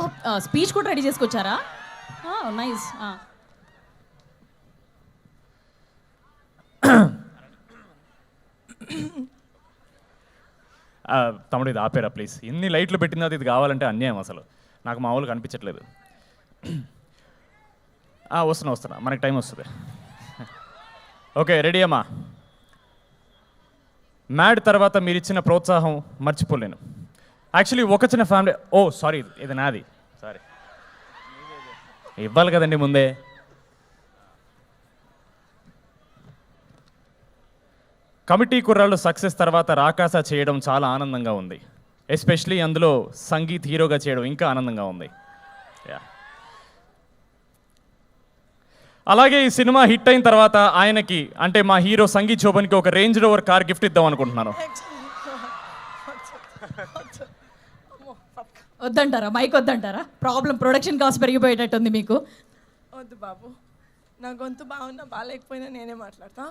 ఓహ్! Speech కూడా ready చేసుకొచ్చారా? Nice. తమ్ముడు ఇది ఆపేరా ప్లీజ్. ఎన్ని లైట్లు పెట్టిందో ఇది కావాలంటే అన్యాయం అసలు. నాకు మామూలుగా కనిపించట్లేదు. వస్తున్నా మనకి టైం వస్తుంది. ఓకే రెడీ అమ్మా. మ్యాడ్ తర్వాత మీరు ఇచ్చిన ప్రోత్సాహం మర్చిపోలేను. యాక్చువల్లీ ఒక చిన్న ఫ్యామిలీ సారీ ఇది నాది, సారీ ఇవ్వాలి కదండి ముందే. కమిటీ కుర్రాళ్ళు సక్సెస్ తర్వాత రాకాస చేయడం చాలా ఆనందంగా ఉంది. ఎస్పెషలీ అందులో సంగీత్ హీరోగా చేయడం ఇంకా ఆనందంగా ఉంది. అలాగే ఈ సినిమా హిట్ అయిన తర్వాత ఆయనకి అంటే మా హీరో సంగీత్ శోభన్కి ఒక రేంజ్ రోవర్ కార్ గిఫ్ట్ ఇద్దాం అనుకుంటున్నాను. వద్దంటారా? మైక్ వద్దంటారా? ప్రాబ్లం ప్రొడక్షన్ కాస్ట్ పెరిగిపోయేటట్టుంది మీకు. వద్దు బాబు, నా గొంతు బాగున్నా బాగాలేకపోయినా నేనే మాట్లాడతా.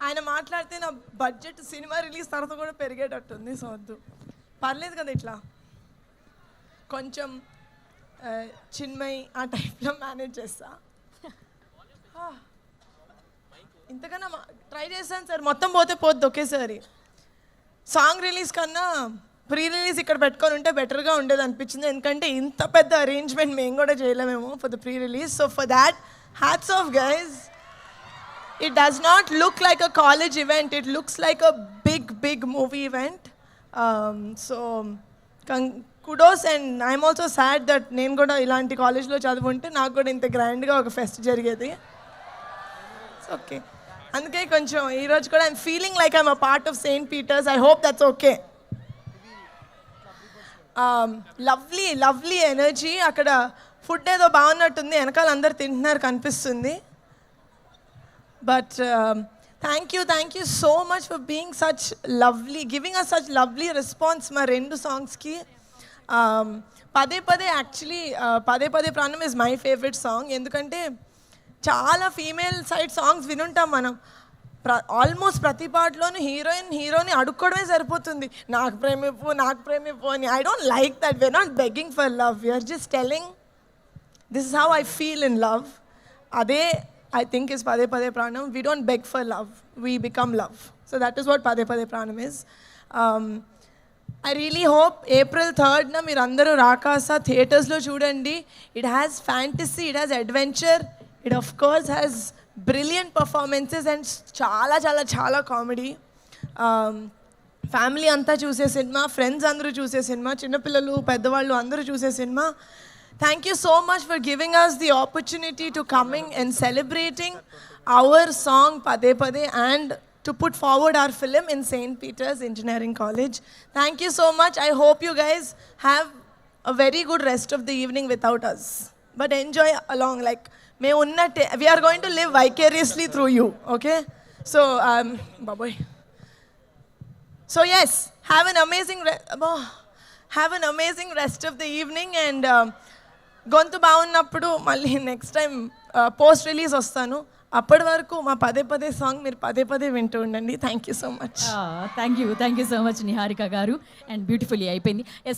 ఆయన మాట్లాడితే నా బడ్జెట్ సినిమా రిలీజ్ తర్వాత కూడా పెరిగేటట్టుంది. సో వద్దు, పర్లేదు కదా ఇట్లా కొంచెం చిన్మయ్ ఆ టైప్లో మేనేజ్ చేస్తా. ఇంతకన్నా ట్రై చేశాను సార్, మొత్తం పోతే పోద్ది ఒకేసారి. సాంగ్ రిలీజ్ కన్నా ప్రీ రిలీజ్ ఇక్కడ పెట్టుకొని ఉంటే బెటర్గా ఉండేది అనిపించింది. ఎందుకంటే ఇంత పెద్ద అరేంజ్మెంట్ మేము కూడా చేయలేమేమో for the pre release. So for that hats off guys. It does not look like a college event. It looks like a big movie event. So kudos, and I'm also sad that నేను కూడా ఇలాంటి కాలేజ్లో చదువుంటే నాకు కూడా ఇంత గ్రాండ్గా ఒక pest జరిగేది. ఓకే, అందుకే కొంచెం ఈరోజు కూడా I'm feeling like I'm a part of Saint Peter's. I hope that's okay. Lovely energy. అక్కడ ఫుడ్ ఏదో బాగున్నట్టుంది, వెనకాల అందరు తింటున్నారు కనిపిస్తుంది. But thank you so much for being such lovely, giving us such lovely response మా రెండు సాంగ్స్కి. పదే యాక్చువల్లీ పదే ప్రాణం ఇస్ మై ఫేవరెట్ సాంగ్. ఎందుకంటే చాలా ఫీమేల్ సైడ్ సాంగ్స్ వినుంటాం మనం. ఆల్మోస్ట్ ప్రతి పాటలోనూ హీరోని అడుక్కోవడమే సరిపోతుంది, నాకు ప్రేమిప్పు అని. I don't like that. We're not begging for love, we're just telling this is how I feel in love. అదే I think is Pade Pade Pranam. We don't beg for love, we become love. So that is what Pade Pade Pranam is. I really hope April 3rd na meer andaru Rakasa theatres lo chudandi. It has fantasy, it has adventure, it of course has brilliant performances and చాలా comedy. Family anta choose cinema, friends andaru choose cinema, chinna pillalu peddavallu andaru choose cinema. Thank you so much for giving us the opportunity to coming and celebrating our song Pade Pade and to put forward our film in St. Peter's Engineering College. Thank you so much. I hope you guys have a very good rest of the evening without us. But enjoy along, like we are going to live vicariously through you, okay? So, bye-bye. So yes, have an amazing rest of the evening, and గొంతు బాగున్నప్పుడు మళ్ళీ next time post release వస్తాను. అప్పటి వరకు మా పదే పదే song మీరు పదే వింటూ ఉండండి. Thank you so much. Thank you so much Niharika గారు. అండ్ బ్యూటిఫుల్లీ అయిపోయింది.